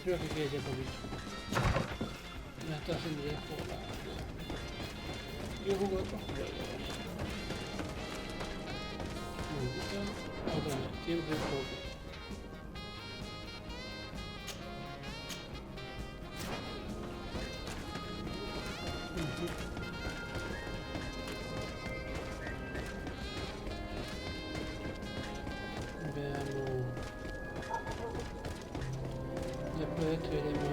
creo que quede ya por bicho. Ya está haciendo ya jugar. Yo juego otro juego. Un momentito. Otra vez. Siempre juego. Veamos. Después de esto iremos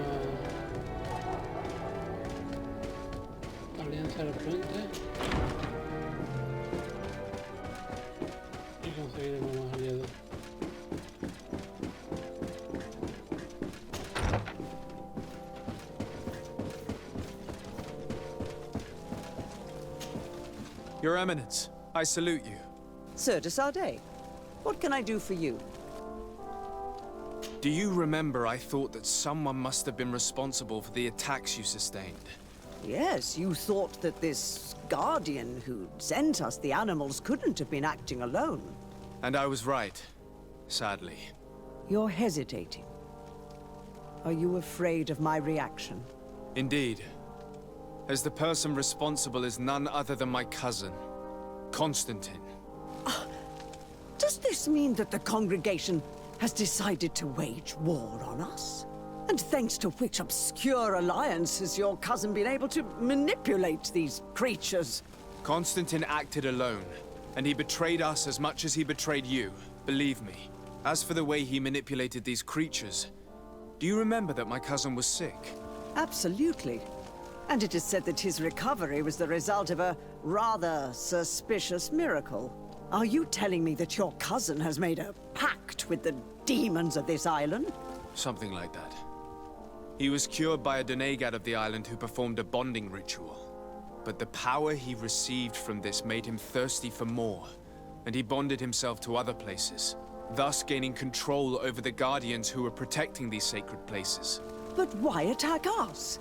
a Alianza del Puente y conseguiremos más aliados. Your Eminence, I salute you. Sir de Sardet, what can I do for you? Do you remember I thought that someone must have been responsible for the attacks you sustained? Yes, you thought that this guardian who sent us the animals couldn't have been acting alone. And I was right, sadly. You're hesitating. Are you afraid of my reaction? Indeed. As the person responsible is none other than my cousin, Constantine. Does this mean that the congregation has decided to wage war on us? And thanks to which obscure alliance has your cousin been able to manipulate these creatures? Constantine acted alone, and he betrayed us as much as he betrayed you, believe me. As for the way he manipulated these creatures, do you remember that my cousin was sick? Absolutely. And it is said that his recovery was the result of a rather suspicious miracle. Are you telling me that your cousin has made a pact with the demons of this island? Something like that. He was cured by a Donegad of the island who performed a bonding ritual. But the power he received from this made him thirsty for more, and he bonded himself to other places, thus gaining control over the guardians who were protecting these sacred places. But why attack us?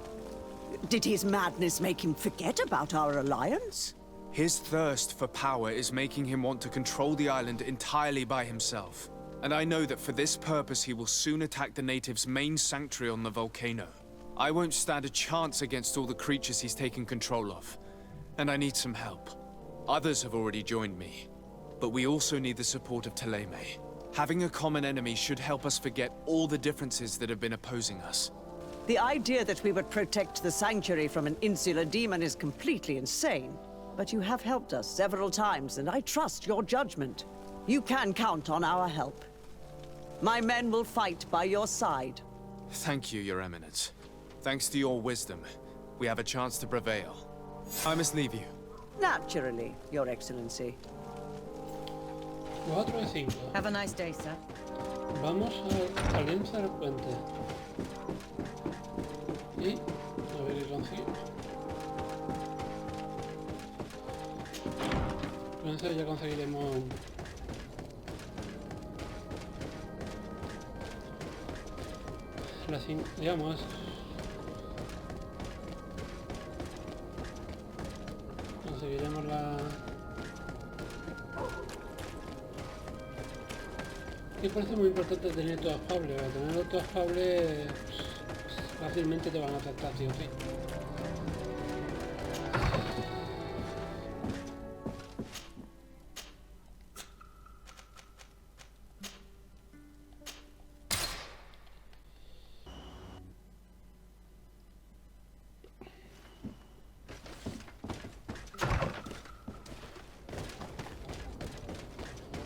Did his madness make him forget about our alliance? His thirst for power is making him want to control the island entirely by himself. And I know that for this purpose he will soon attack the natives' main sanctuary on the volcano. I won't stand a chance against all the creatures he's taken control of. And I need some help. Others have already joined me. But we also need the support of Thélème. Having a common enemy should help us forget all the differences that have been opposing us. The idea that we would protect the sanctuary from an insular demon is completely insane. But you have helped us several times, and I trust your judgment. You can count on our help. My men will fight by your side. Thank you, Your Eminence. Thanks to your wisdom, we have a chance to prevail. I must leave you. Naturally, Your Excellency. 4 de 5. Have a nice day, sir. Vamos a Alianza del Puente. Y a ver qué conseguimos. Con eso ya conseguiremos digamos, conseguiremos la... Me parece muy importante tener todo afable, para tenerlo todo afable fácilmente te van a tratar, sí o sí.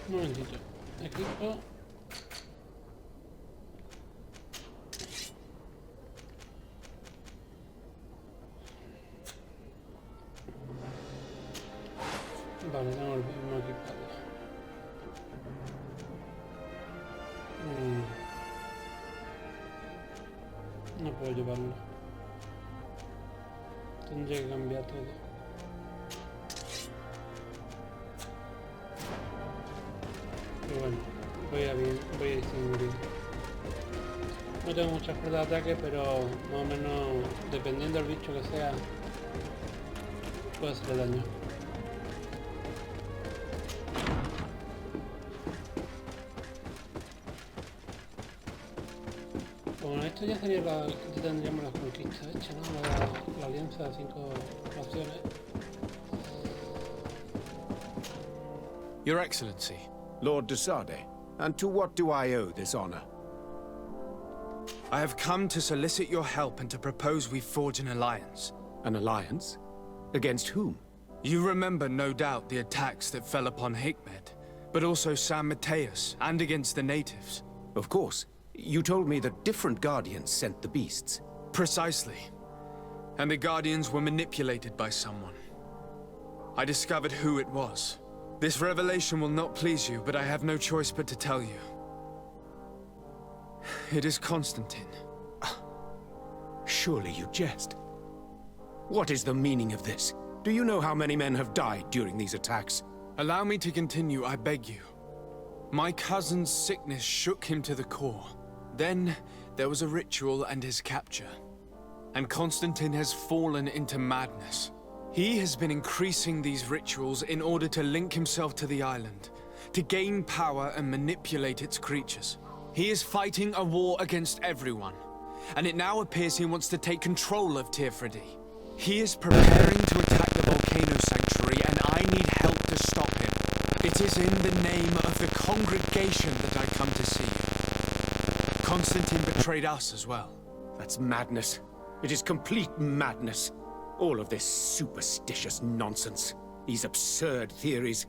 Un momentito. Equipo. Vale, tengo el mismo equipado. No puedo llevarlo. Tendría que cambiar todo. Pero bueno, voy a distinguir. No tengo muchas fuerzas de ataque, pero más o menos, dependiendo del bicho que sea, puede hacerle daño. esto ya sería ya tendríamos la conquista hecha, ¿no? La alianza de 5 naciones. Your Excellency. Lord de Sade, and to what do I owe this honor? I have come to solicit your help and to propose we forge an alliance. An alliance? Against whom? You remember, no doubt, the attacks that fell upon Hikmet, but also San Mateus, and against the natives. Of course. You told me that different Guardians sent the beasts. Precisely. And the Guardians were manipulated by someone. I discovered who it was. This revelation will not please you, but I have no choice but to tell you. It is Constantine. Surely you jest. What is the meaning of this? Do you know how many men have died during these attacks? Allow me to continue, I beg you. My cousin's sickness shook him to the core. Then, there was a ritual and his capture. And Constantine has fallen into madness. He has been increasing these rituals in order to link himself to the island, to gain power and manipulate its creatures. He is fighting a war against everyone, and it now appears he wants to take control of Tirfridi. He is preparing to attack the volcano sanctuary, and I need help to stop him. It is in the name of the congregation that I come to see you. Constantine betrayed us as well. That's madness. It is complete madness. All of this superstitious nonsense. These absurd theories.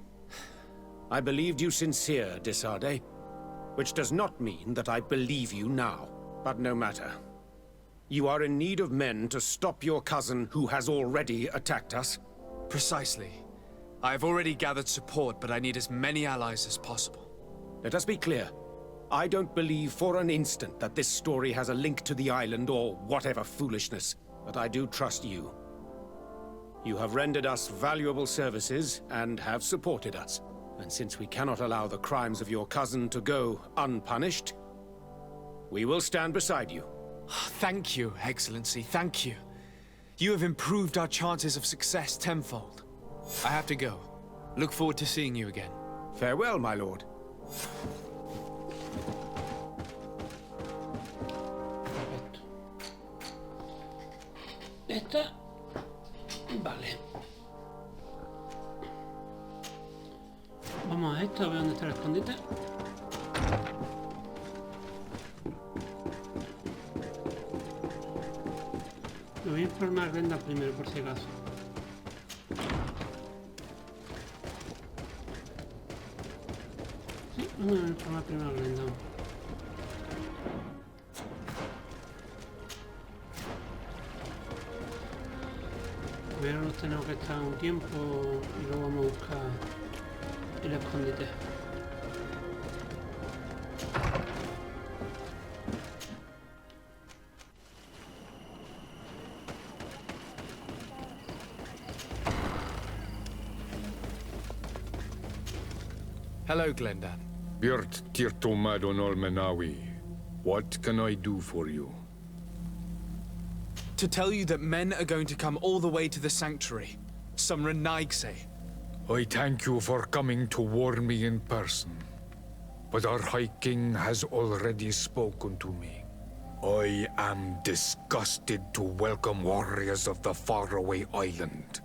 I believed you sincere, de Sade. Which does not mean that I believe you now. But no matter. You are in need of men to stop your cousin who has already attacked us. Precisely. I have already gathered support, but I need as many allies as possible. Let us be clear. I don't believe for an instant that this story has a link to the island or whatever foolishness. But I do trust you. You have rendered us valuable services and have supported us. And since we cannot allow the crimes of your cousin to go unpunished, we will stand beside you. Thank you, Excellency, thank you. You have improved our chances of success tenfold. I have to go. Look forward to seeing you again. Farewell, my lord. Perfecto. Esta... Vale. Vamos a esto, a ver dónde está el escondite. Me voy a informar a Glenda primero, por si acaso. Sí, me voy a informar primero a Glenda. Primero nos tenemos que estar un tiempo y luego vamos a buscar el escondite. Hello, Glendan. Birt Tirtomadon Olmenawi. What can I do for you? To tell you that men are going to come all the way to the sanctuary. Some Renaigse. I thank you for coming to warn me in person. But our High King has already spoken to me. I am disgusted to welcome warriors of the faraway island.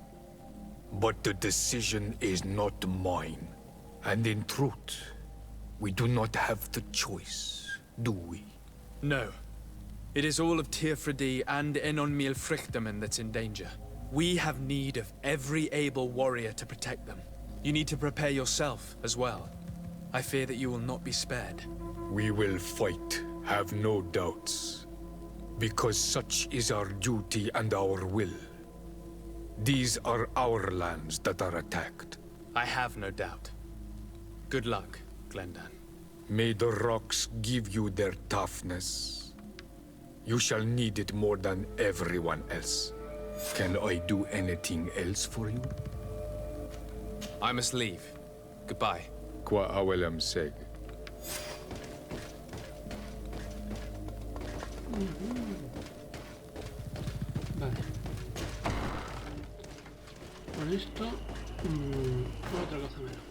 But the decision is not mine. And in truth, we do not have the choice, do we? No. It is all of Tirfridi and Enon Milfrichtamen that's in danger. We have need of every able warrior to protect them. You need to prepare yourself as well. I fear that you will not be spared. We will fight, have no doubts. Because such is our duty and our will. These are our lands that are attacked. I have no doubt. Good luck, Glendan. May the rocks give you their toughness. You shall need it more than everyone else. Can I do anything else for you? I must leave. Goodbye. Qua awelem seg. Vale. Con esto... otra cosa menos.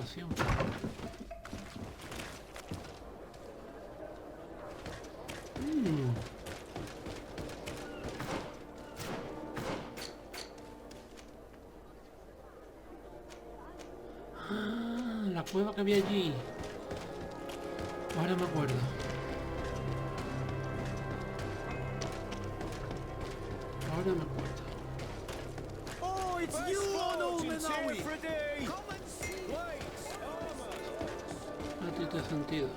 excavación. Ah, la cueva que había allí. Ahora me acuerdo. Ahora me acuerdo. Oh, it's you, Onomenawi! No tiene sentido.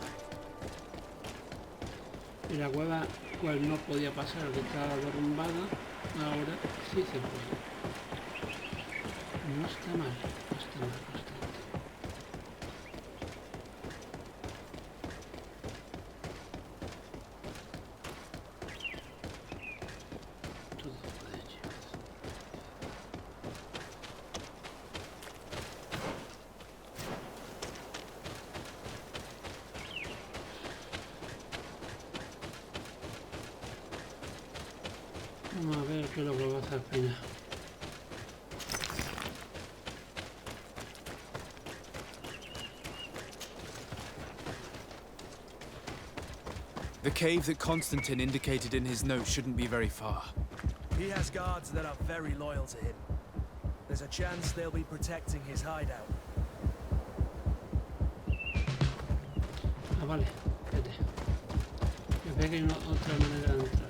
Y la cueva pues no podía pasar, que estaba derrumbada. Ahora sí se puede. No está mal, no está mal, no está mal. Todo puede llegar. Vamos a ver qué es lo que va a hacer Pina. The cave that Constantine indicated in his note shouldn't be very far. He has guards that are very loyal to him. There's a chance they'll be protecting his hideout. Ah, vale, espérate. Yo veo que hay otra manera de entrar.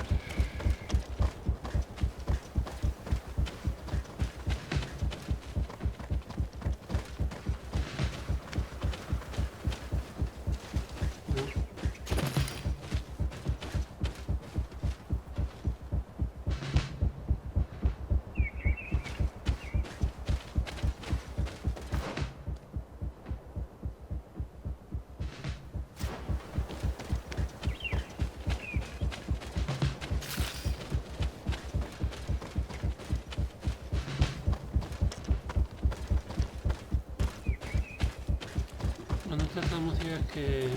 Cuando esta música es que...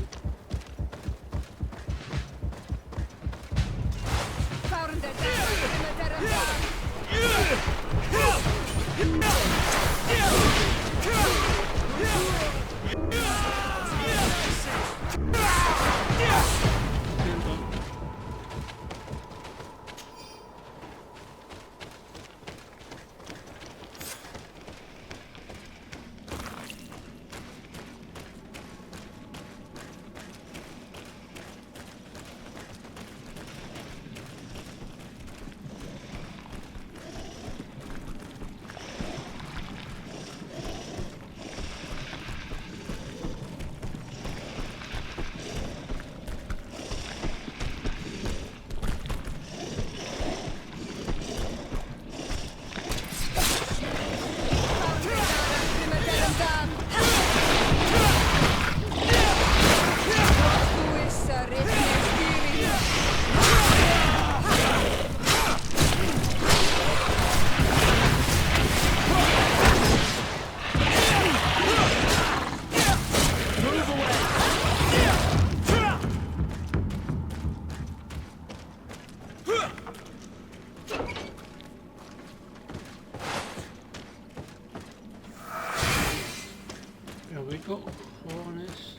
Me ubico, jóvenes.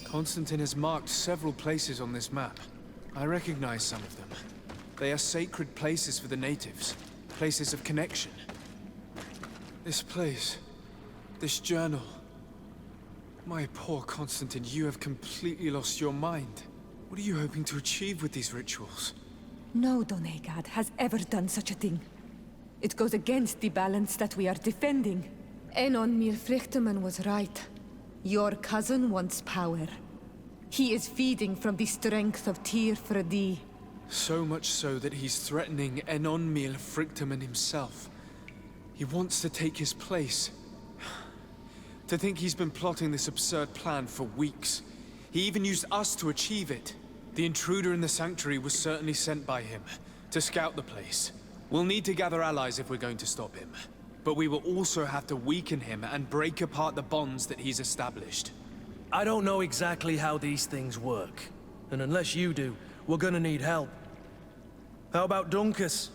Constantine has marked several places on this map. I recognize some of them. They are sacred places for the natives, places of connection. This place, this journal. My poor Constantine, you have completely lost your mind. What are you hoping to achieve with these rituals? No Donegad has ever done such a thing. It goes against the balance that we are defending. Enon Mir Frichterman was right. Your cousin wants power. He is feeding from the strength of Tyr Fredi. So much so that he's threatening Enonmil Frichterman himself. He wants to take his place. To think he's been plotting this absurd plan for weeks. He even used us to achieve it. The intruder in the sanctuary was certainly sent by him, to scout the place. We'll need to gather allies if we're going to stop him. But we will also have to weaken him and break apart the bonds that he's established. I don't know exactly how these things work. And unless you do, we're gonna need help. How about Dunkus?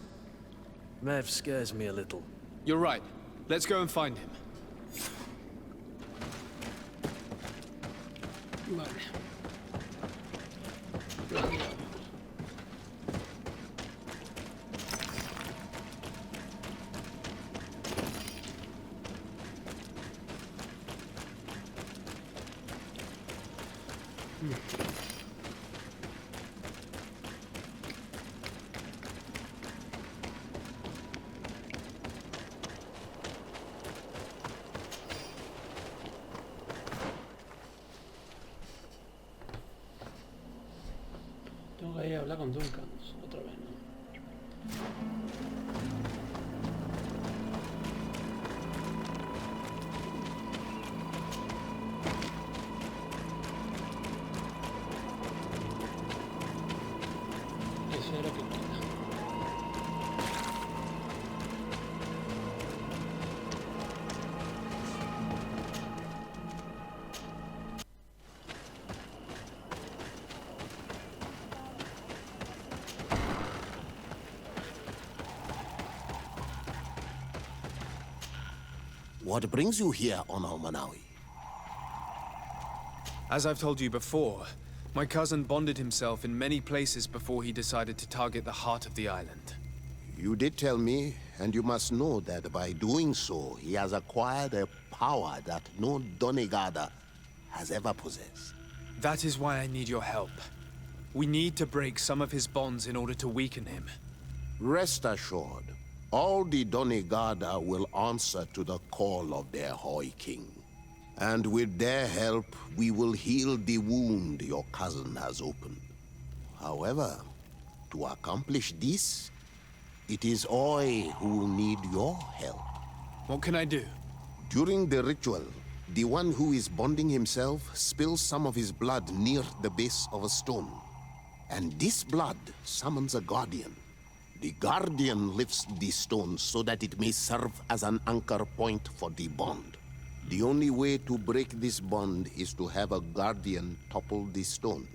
Mev scares me a little. You're right. Let's go and find him. Vale. Retiramos. Tengo que ir a hablar con Duncan otra vez, ¿no? Eso es lo que queda. What brings you here on Manawi? As I've told you before, my cousin bonded himself in many places before he decided to target the heart of the island. You did tell me, and you must know that by doing so, he has acquired a power that no Donegada has ever possessed. That is why I need your help. We need to break some of his bonds in order to weaken him. Rest assured, all the Donegada will answer to the call of their Hoi King. And with their help, we will heal the wound your cousin has opened. However, to accomplish this, it is I who will need your help. What can I do? During the ritual, the one who is bonding himself spills some of his blood near the base of a stone. And this blood summons a guardian. The guardian lifts the stone so that it may serve as an anchor point for the bond. The only way to break this bond is to have a guardian topple the stone.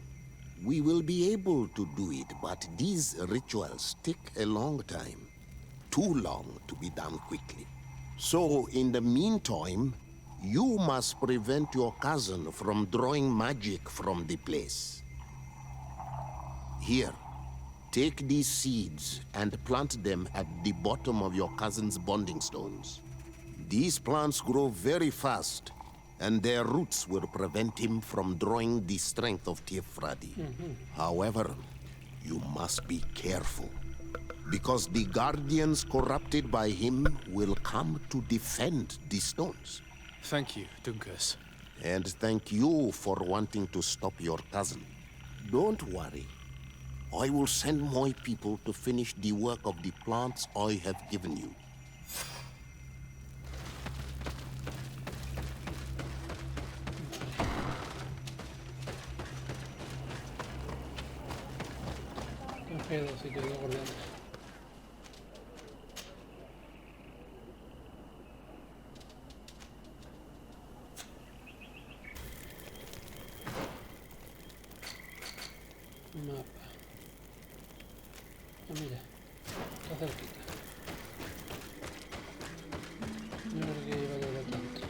We will be able to do it, but these rituals take a long time. Too long to be done quickly. So, in the meantime, you must prevent your cousin from drawing magic from the place. Here, take these seeds and plant them at the bottom of your cousin's bonding stones. These plants grow very fast, and their roots will prevent him from drawing the strength of Tifradi. However, you must be careful, because the guardians corrupted by him will come to defend the stones. Thank you, Dunkus. And thank you for wanting to stop your cousin. Don't worry. I will send my people to finish the work of the plants I have given you. Congedo, si quedó guardando. Mapa. Ah, mira, está cerquita. No creo que lleva de tanto.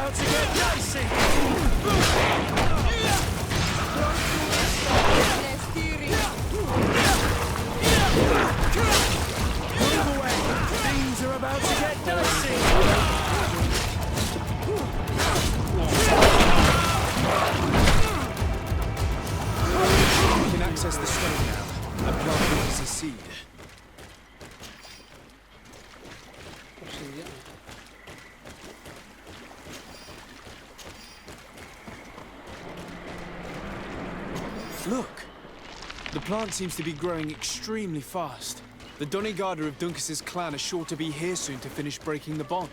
about to get dicey! Move away! Things are about to get dicey! We can access the stone now. And plant Lucas's seed. Obsidiana. Look! The plant seems to be growing extremely fast. The Donegada of Dunkas's clan are sure to be here soon to finish breaking the bond.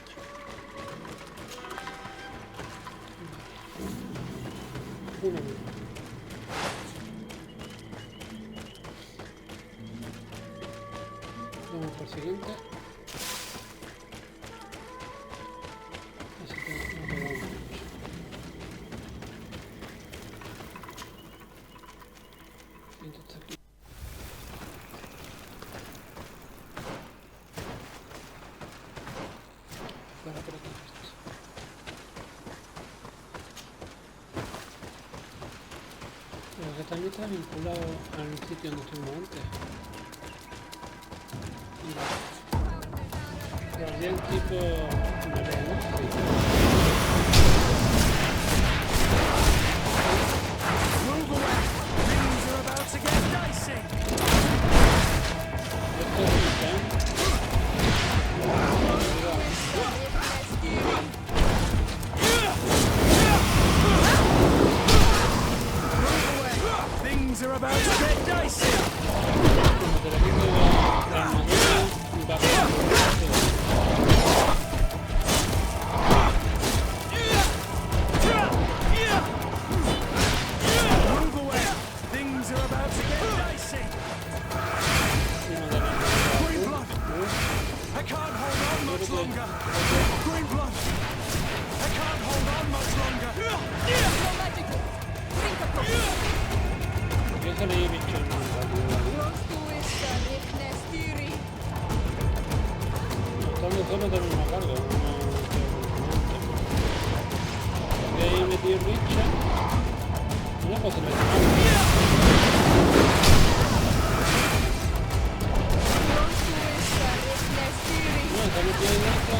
Vamos por el siguiente. Así que no pegamos mucho. Siguiente está aquí. Para por aquí. Pero que también está vinculado al sitio donde estuvimos antes. Guardián tipo mareo, sí. Move away! Things are about to get dicey! Esto es rica, Move away! Things are about to get dicey! como te lo quito la armadura y va a Move away! Things are about to get dicey! Green blood! I can't hold on much longer! Green blood! I can't hold on much longer! Yo se leí bicho en un estamos solo tenemos cargo, no ahí metí el bicho. Una cosa me no, está metido en esto,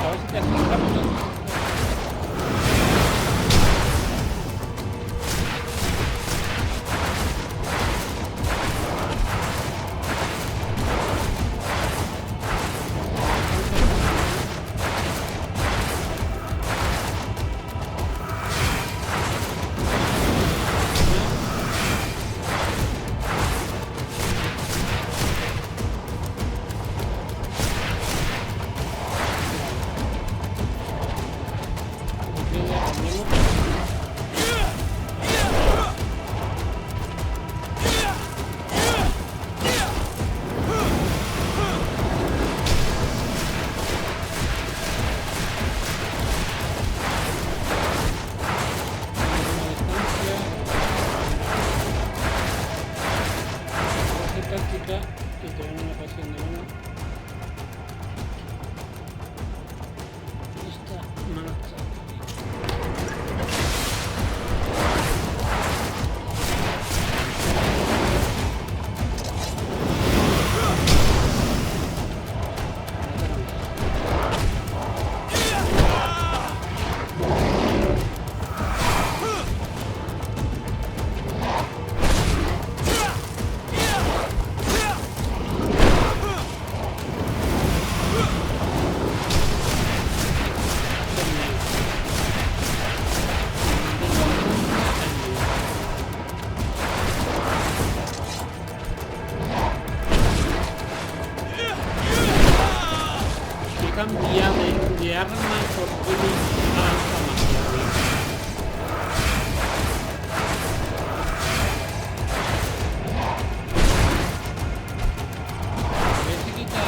a ver si te haces rápido. Y tenemos una ocasión de una. Esta mano está. Cambia de arma por peli a lanza magia. A ver si quita.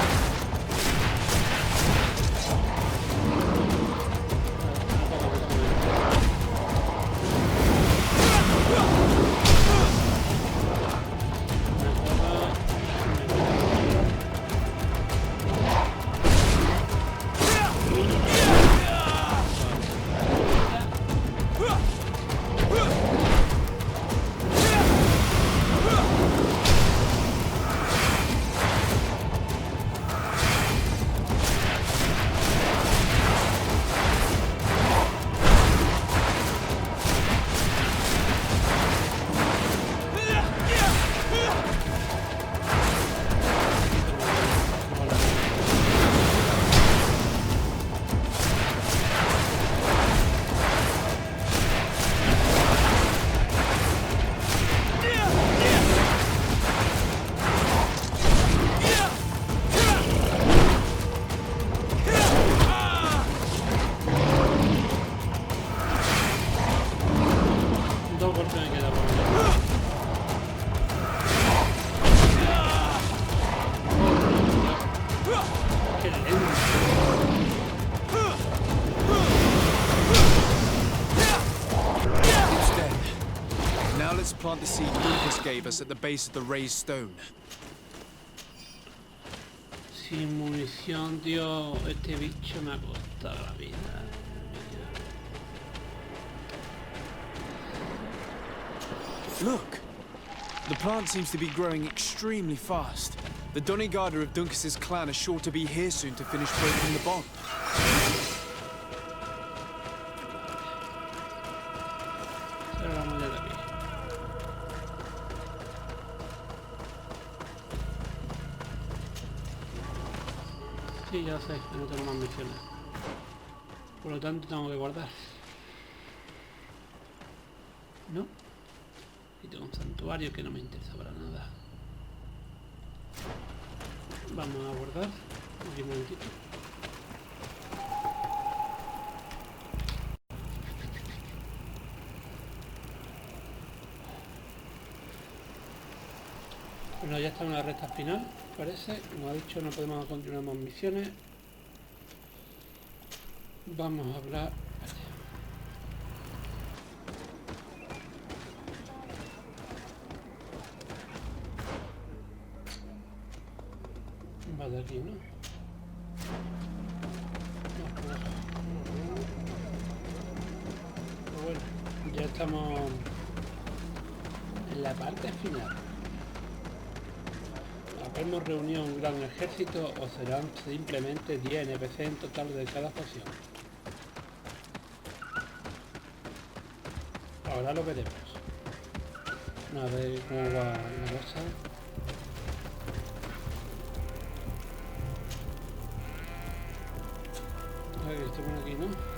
Plant the seed Lucas gave us at the base of the raised stone. Sin munición, tío, este bicho me ha costado la vida. Look! The plant seems to be growing extremely fast. The Donegada of Duncas's clan are sure to be here soon to finish breaking the bond. Sí, ya sé, no tengo más misiones. Por lo tanto tengo que guardar. ¿No? Y tengo un santuario que no me interesa para nada. Vamos a guardar. Aquí un momentito. Bueno, ya está en la recta final, parece. Como ha dicho, no podemos continuar más misiones. Vamos a hablar... Va de aquí, ¿no? Pues bueno, ya estamos en la parte final. ¿Hemos reunido un gran ejército o serán simplemente 10 NPC en total de cada facción? Ahora lo veremos. A ver cómo va la cosa. A ver, estoy por aquí, ¿no?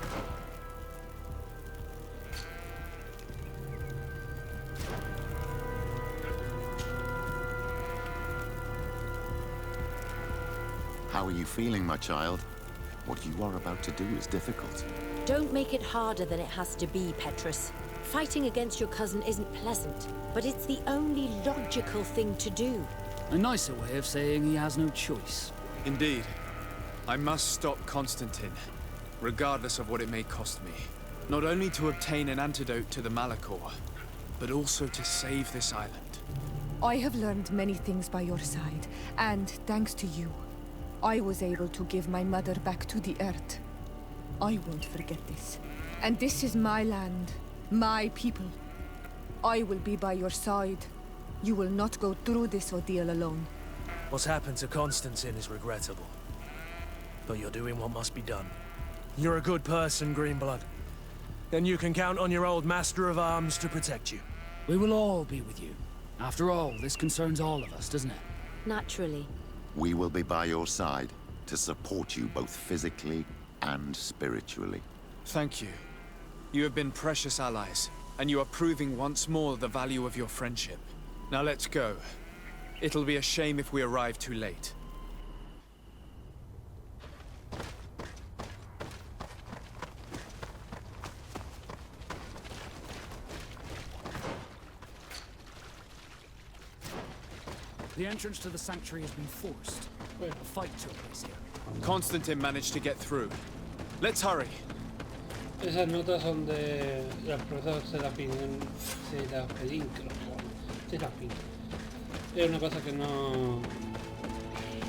How are you feeling, my child? What you are about to do is difficult. Don't make it harder than it has to be, Petrus. Fighting against your cousin isn't pleasant, but it's the only logical thing to do. A nicer way of saying he has no choice. Indeed. I must stop Constantine, regardless of what it may cost me. Not only to obtain an antidote to the Malachor, but also to save this island. I have learned many things by your side, and thanks to you, I was able to give my mother back to the earth. I won't forget this. And this is my land, my people. I will be by your side. You will not go through this ordeal alone. What's happened to Constantine is regrettable. But you're doing what must be done. You're a good person, Greenblood. Then you can count on your old master of arms to protect you. We will all be with you. After all, this concerns all of us, doesn't it? Naturally. We will be by your side to support you both physically and spiritually. Thank you. You have been precious allies, and you are proving once more the value of your friendship. Now let's go. It'll be a shame if we arrive too late. The entrance to the sanctuary has been forced. A fight took place here. Constantine managed to get through. Let's hurry. Esas notas son de los profesores Serafín, creo que Serafín. Es una cosa que no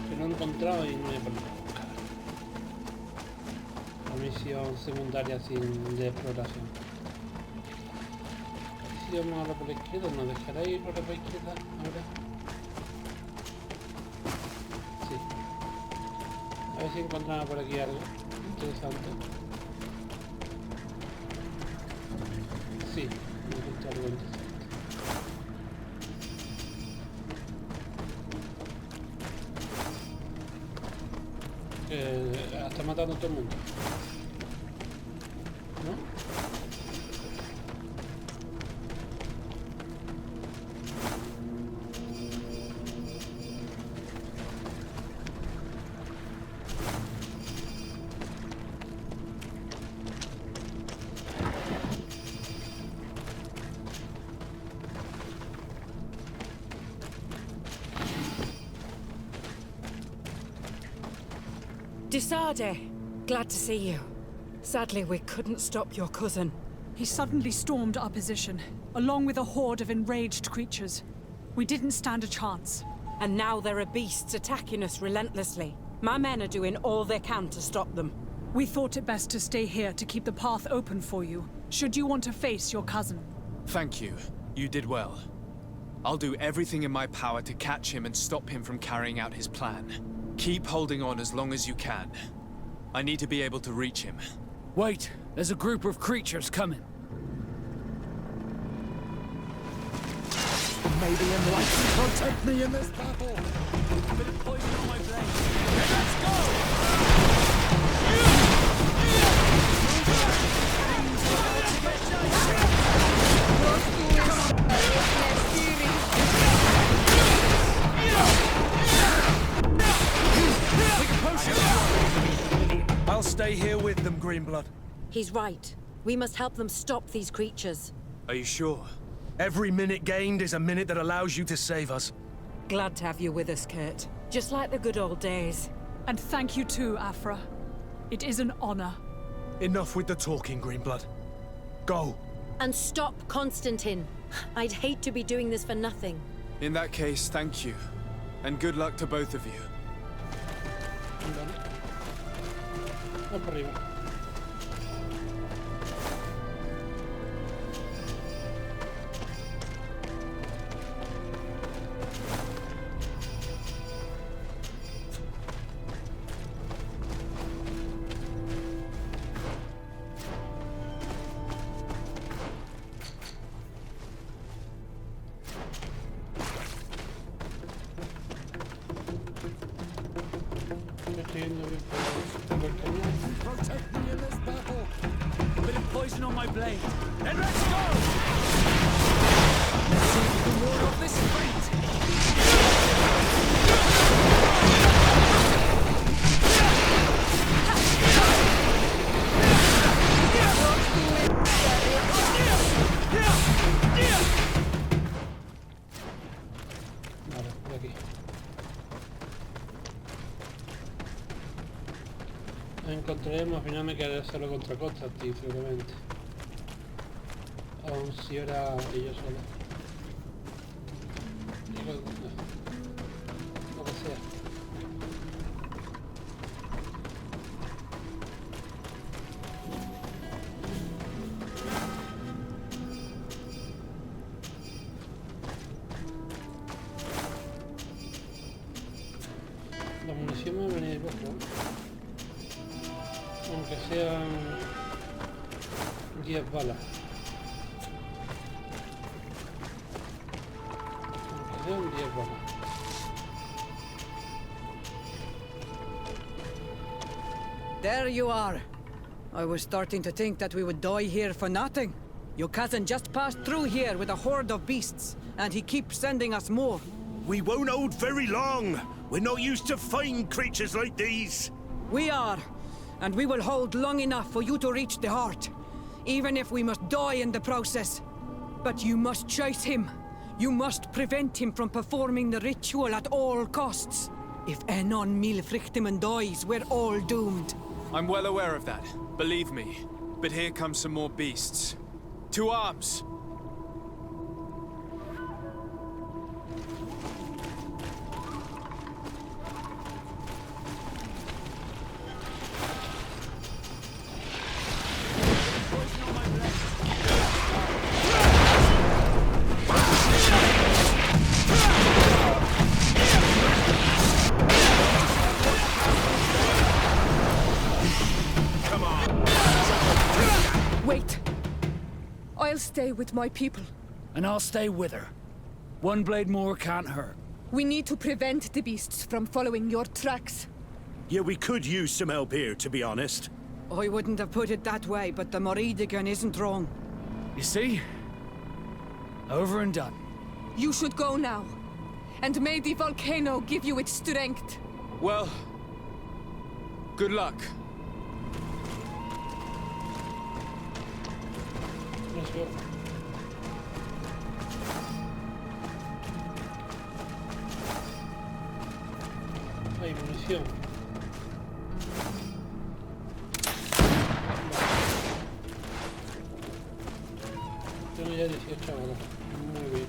he encontrado y no he podido buscar. La misión secundaria de exploración. Si vamos ahora por la izquierda, ¿nos dejará ir por la izquierda ahora? Sí. A ver si encontramos por aquí algo interesante. Sí, encontré algo interesante. Está matando a todo el mundo. ¿No? Disarde, glad to see you. Sadly, we couldn't stop your cousin. He suddenly stormed our position, along with a horde of enraged creatures. We didn't stand a chance. And now there are beasts attacking us relentlessly. My men are doing all they can to stop them. We thought it best to stay here to keep the path open for you, should you want to face your cousin. Thank you. You did well. I'll do everything in my power to catch him and stop him from carrying out his plan. Keep holding on as long as you can. I need to be able to reach him. Wait, there's a group of creatures coming. Maybe enlighten protect me in this battle. A bit of poison on my blade. Let's go! I'll stay here with them, Greenblood. He's right. We must help them stop these creatures. Are you sure? Every minute gained is a minute that allows you to save us. Glad to have you with us, Kurt. Just like the good old days. And thank you too, Afra. It is an honor. Enough with the talking, Greenblood. Go. And stop Constantine. I'd hate to be doing this for nothing. In that case, thank you. And good luck to both of you. Vamos por arriba. protect me in this battle. A bit of poison on my blade. Then let's go! Let's see if we can ward off this fate. Vale, por aquí. Nos encontraremos, al final me quedaré hacerlo contra costa, tío, seguramente. Aún si era ellos solos. Lo que sea. La munición me va a venir poco, aunque sean 10 balas. Aunque sean 10 balas. There you are. I was starting to think that we would die here for nothing. Your cousin just passed through here with a horde of beasts, and he keeps sending us more. We won't hold very long. We're not used to fighting creatures like these. We are, and we will hold long enough for you to reach the heart, even if we must die in the process. But you must chase him. You must prevent him from performing the ritual at all costs. If Enon Milfrichtimen dies, we're all doomed. I'm well aware of that, believe me. But here come some more beasts. To arms! Wait. I'll stay with my people. And I'll stay with her. One blade more can't hurt. We need to prevent the beasts from following your tracks. Yeah, we could use some help here, to be honest. I wouldn't have put it that way, but the Moridigan isn't wrong. You see? Over and done. You should go now. And may the volcano give you its strength. Well, good luck. Let's go. Hay munición. Tengo ya 18 balas. Muy bien.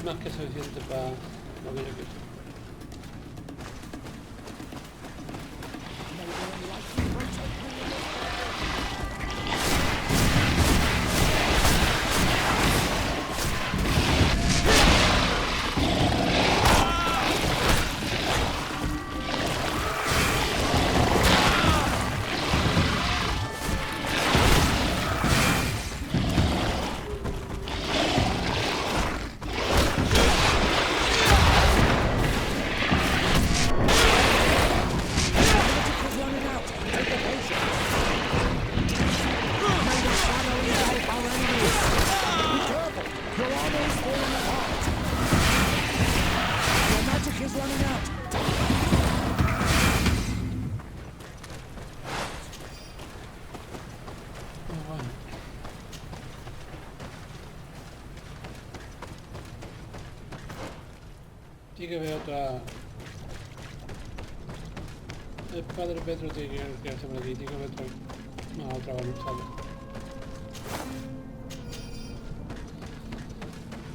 Más que suficiente para lo que yo quiero. Sí que veo otra... El padre Petro tiene que quedarse por aquí, tiene que ver otra... No, otra avanzada.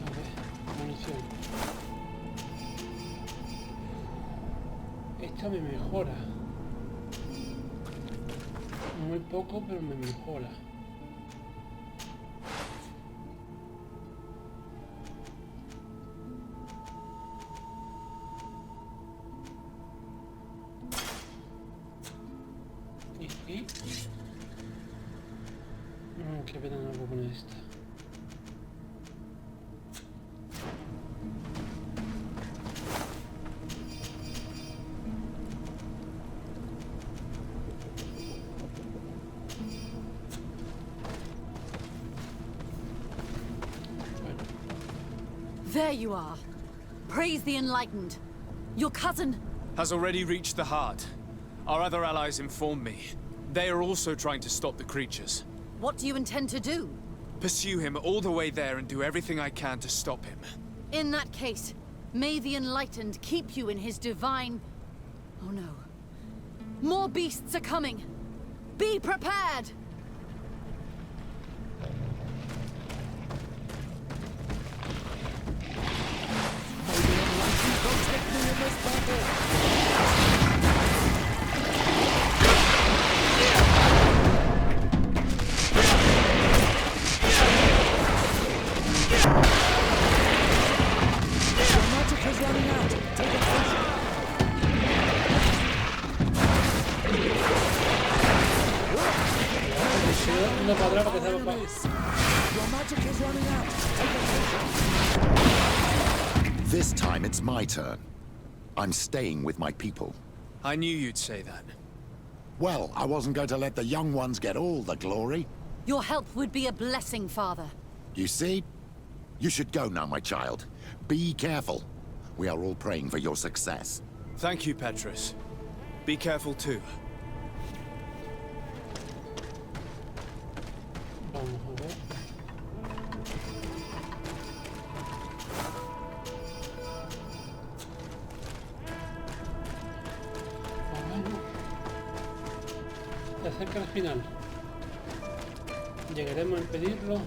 A ver, munición. Esta me mejora. Muy poco, pero me mejora. Qué pena no puedo poner esta. There you are. Praise the Enlightened. Your cousin... has already reached the heart. Our other allies informed me. They are also trying to stop the creatures. What do you intend to do? Pursue him all the way there and do everything I can to stop him. In that case, may the Enlightened keep you in his divine... Oh no. More beasts are coming! Be prepared! This time it's my turn. I'm staying with my people. I knew you'd say that. Well, I wasn't going to let the young ones get all the glory. Your help would be a blessing, Father. You see? You should go now, my child. Be careful. We are all praying for your success. Thank you, Petrus. Be careful too. Se acerca el final. Llegaremos a impedirlo.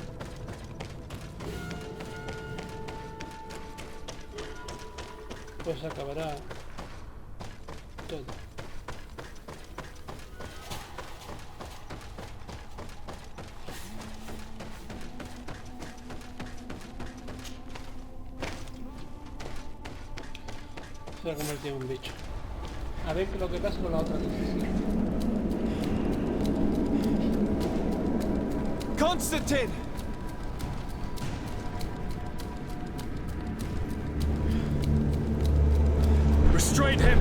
Pues acabará todo. Se ha convertido en un bicho. A ver qué es lo que pasa con la otra decisión. Constantine! Restrain him!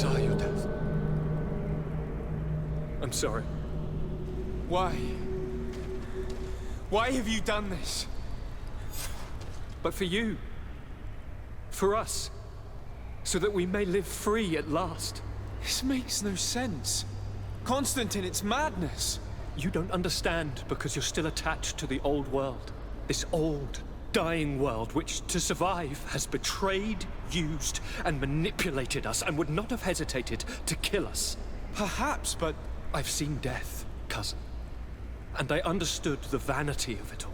saw your death. I'm sorry. Why? Why have you done this? But for you. For us. So that we may live free at last. This makes no sense. Constantine, it's madness. You don't understand because you're still attached to the old world. This old, dying world which, to survive, has betrayed, used, and manipulated us and would not have hesitated to kill us. Perhaps, but I've seen death, cousin. And I understood the vanity of it all.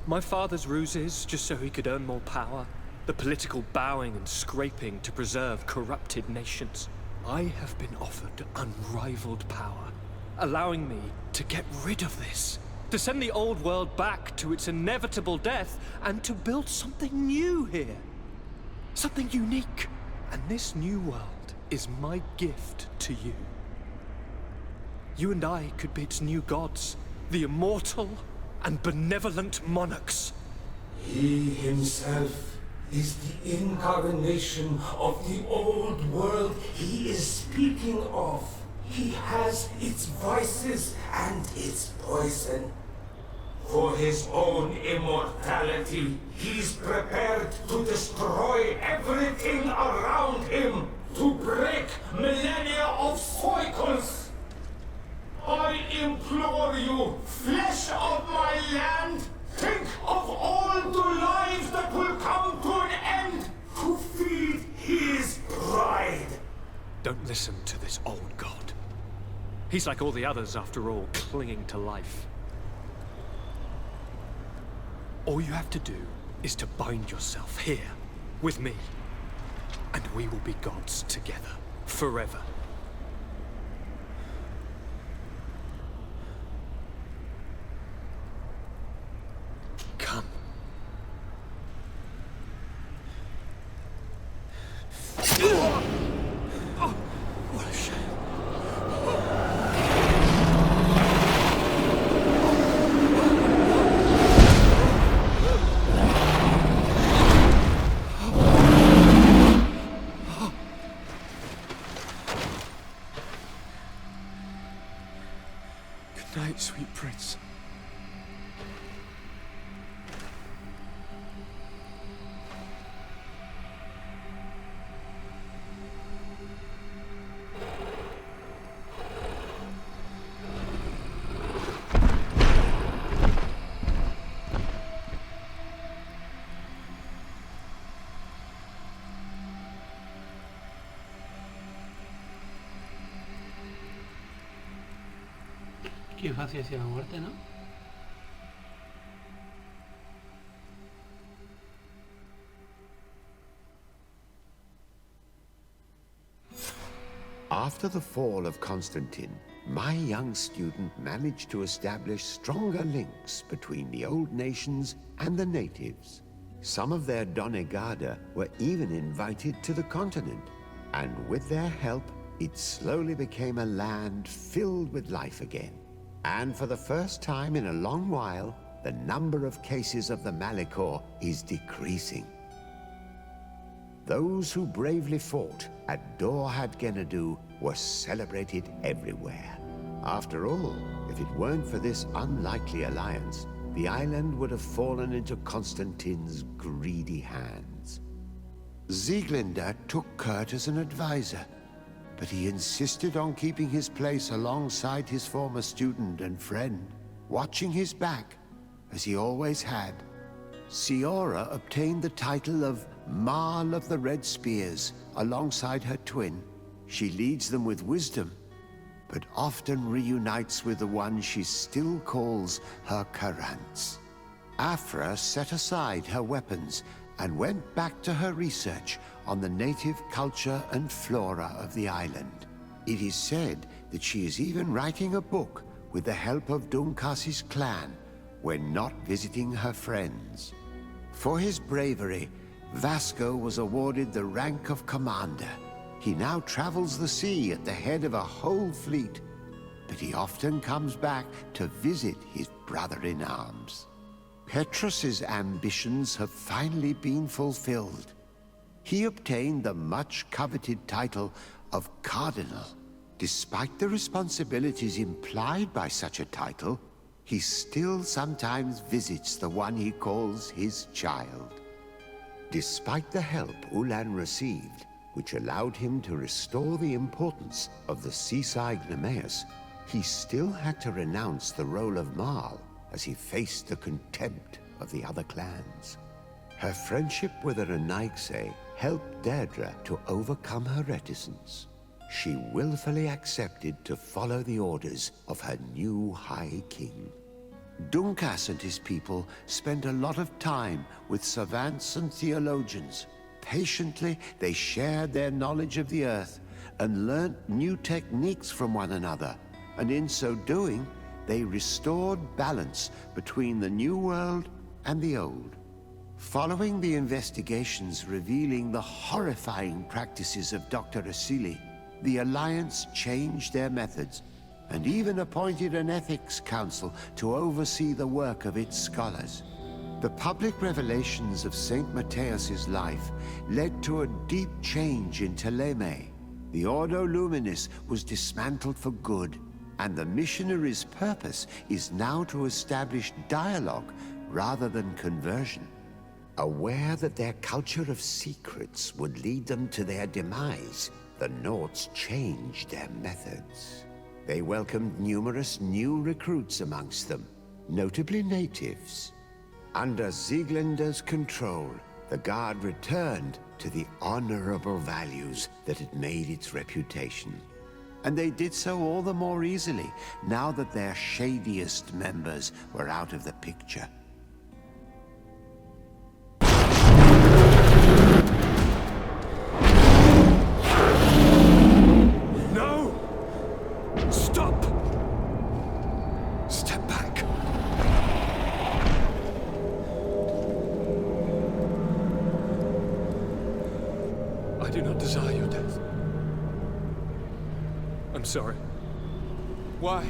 My father's ruses just so he could earn more power. The political bowing and scraping to preserve corrupted nations. I have been offered unrivaled power, allowing me to get rid of this. To send the old world back to its inevitable death and to build something new here. Something unique. And this new world is my gift to you. You and I could be its new gods, the immortal and benevolent monarchs. He himself is the incarnation of the old world he is speaking of. He has its vices and its poison. For his own immortality, he's prepared to destroy everything around him, to break millennia of cycles. I implore you, flesh of my land, think of all the lives that will come to an end to feed his pride. Don't listen to this old god. He's like all the others, after all, clinging to life. All you have to do is to bind yourself here, with me. And we will be gods together, forever. Come. Oh, what a shame. Good night, sweet prince. Qué fácil hacia la muerte, ¿no? After the fall of Constantine, my young student managed to establish stronger links between the old nations and the natives. Some of their donegada were even invited to the continent, and with their help, it slowly became a land filled with life again. And for the first time in a long while, the number of cases of the Malichor is decreasing. Those who bravely fought at Dorhad Genadu were celebrated everywhere. After all, if it weren't for this unlikely alliance, the island would have fallen into Constantine's greedy hands. Sieglinde took Kurt as an advisor, but he insisted on keeping his place alongside his former student and friend, watching his back, as he always had. Siora obtained the title of Marl of the Red Spears alongside her twin. She leads them with wisdom, but often reunites with the one she still calls her Karants. Afra set aside her weapons and went back to her research on the native culture and flora of the island. It is said that she is even writing a book with the help of Dunkas's clan when not visiting her friends. For his bravery, Vasco was awarded the rank of commander. He now travels the sea at the head of a whole fleet, but he often comes back to visit his brother-in-arms. Petrus's ambitions have finally been fulfilled. He obtained the much-coveted title of Cardinal. Despite the responsibilities implied by such a title, he still sometimes visits the one he calls his child. Despite the help Ulan received, which allowed him to restore the importance of the seaside Nemeus, he still had to renounce the role of Marl as he faced the contempt of the other clans. Her friendship with the Renaigse helped Deirdre to overcome her reticence. She willfully accepted to follow the orders of her new High King. Dunkas and his people spent a lot of time with savants and theologians. Patiently, they shared their knowledge of the Earth and learnt new techniques from one another, and in so doing, they restored balance between the New World and the Old. Following the investigations revealing the horrifying practices of Dr. Asili, the Alliance changed their methods and even appointed an ethics council to oversee the work of its scholars. The public revelations of Saint Matthias's life led to a deep change in Teleme. The Ordo Luminis was dismantled for good, and the missionaries' purpose is now to establish dialogue rather than conversion. Aware that their culture of secrets would lead them to their demise, the Nords changed their methods. They welcomed numerous new recruits amongst them, notably natives. Under Sieglinder's control, the Guard returned to the honorable values that had made its reputation. And they did so all the more easily, now that their shadiest members were out of the picture. No! Stop! Step back. I do not desire your death. I'm sorry. Why?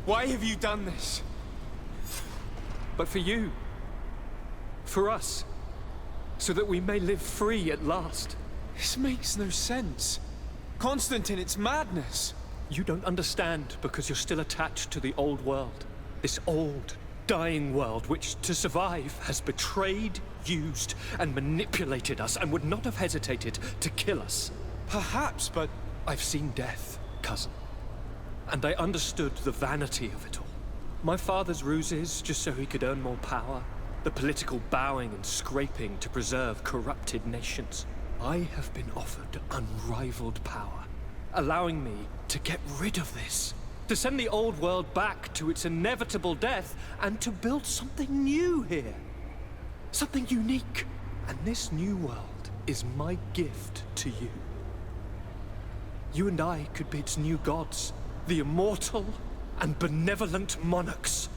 Why have you done this? But for you. For us. So that we may live free at last. This makes no sense. Constantine, it's madness. You don't understand because you're still attached to the old world. This old, dying world which, to survive, has betrayed, used, and manipulated us and would not have hesitated to kill us. Perhaps, but I've seen death, cousin. And I understood the vanity of it all. My father's ruses just so he could earn more power. The political bowing and scraping to preserve corrupted nations. I have been offered unrivaled power, allowing me to get rid of this. To send the old world back to its inevitable death and to build something new here. Something unique. And this new world is my gift to you. You and I could be its new gods, the immortal and benevolent monarchs.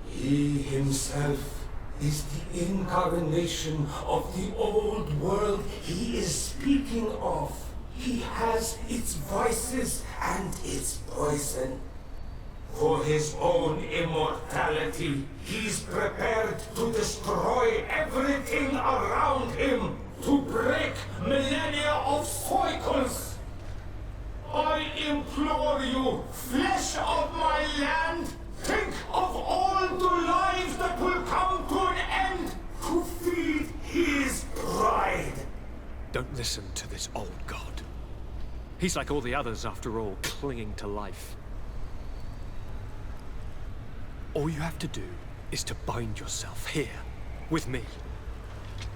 He himself is the incarnation of the old world he is speaking of. He has its vices and its poison. For his own immortality, he's prepared to destroy everything around him, to break millennia of cycles. I implore you, flesh of my land, think of all the lives that will come to an end to feed his pride. Don't listen to this old god. He's like all the others, after all, clinging to life. All you have to do is to bind yourself here, with me,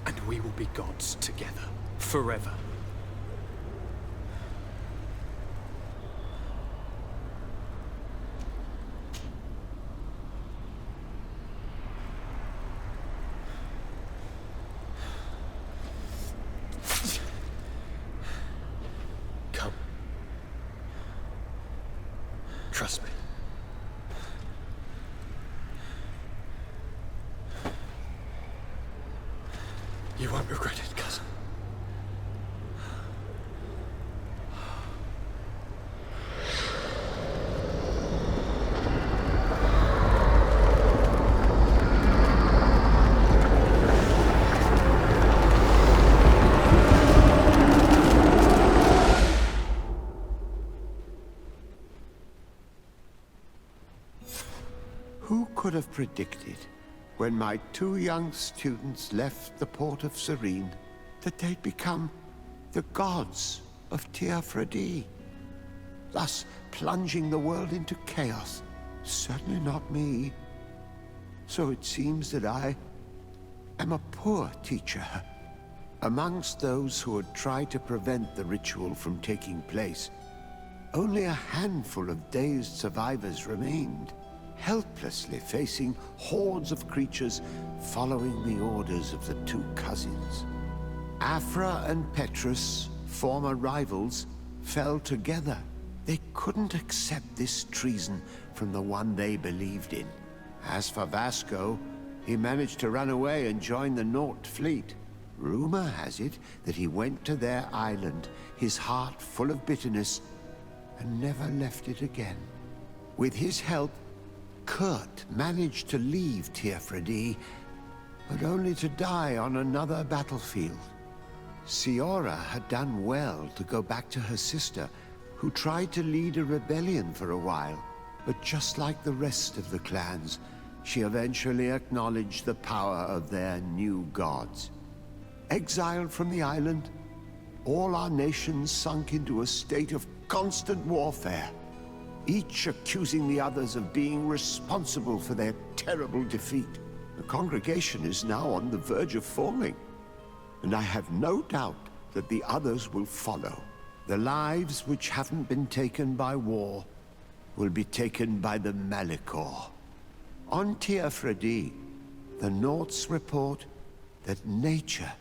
and we will be gods together, forever. Trust me. You won't regret it, cousin. could have predicted, when my 2 young students left the port of Serene, that they'd become the gods of Teofredi, thus plunging the world into chaos? Certainly not me. So it seems that I am a poor teacher. Amongst those who had tried to prevent the ritual from taking place, only a handful of dazed survivors remained, helplessly facing hordes of creatures following the orders of the 2 cousins. Afra and Petrus, former rivals, fell together. They couldn't accept this treason from the one they believed in. As for Vasco, he managed to run away and join the Nort fleet. Rumor has it that he went to their island, his heart full of bitterness, and never left it again. With his help, Kurt managed to leave Teofredi, but only to die on another battlefield. Siora had done well to go back to her sister, who tried to lead a rebellion for a while, but just like the rest of the clans, she eventually acknowledged the power of their new gods. Exiled from the island, all our nations sunk into a state of constant warfare, each accusing the others of being responsible for their terrible defeat. The congregation is now on the verge of falling, and I have no doubt that the others will follow. The lives which haven't been taken by war will be taken by the Malicor. On Teofredi, the Norts report that nature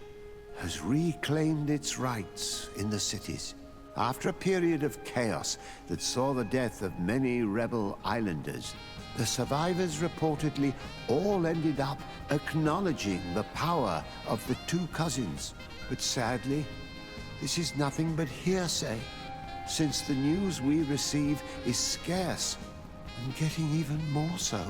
has reclaimed its rights in the cities. After a period of chaos that saw the death of many rebel islanders, the survivors reportedly all ended up acknowledging the power of the 2 cousins. But sadly, this is nothing but hearsay, since the news we receive is scarce and getting even more so.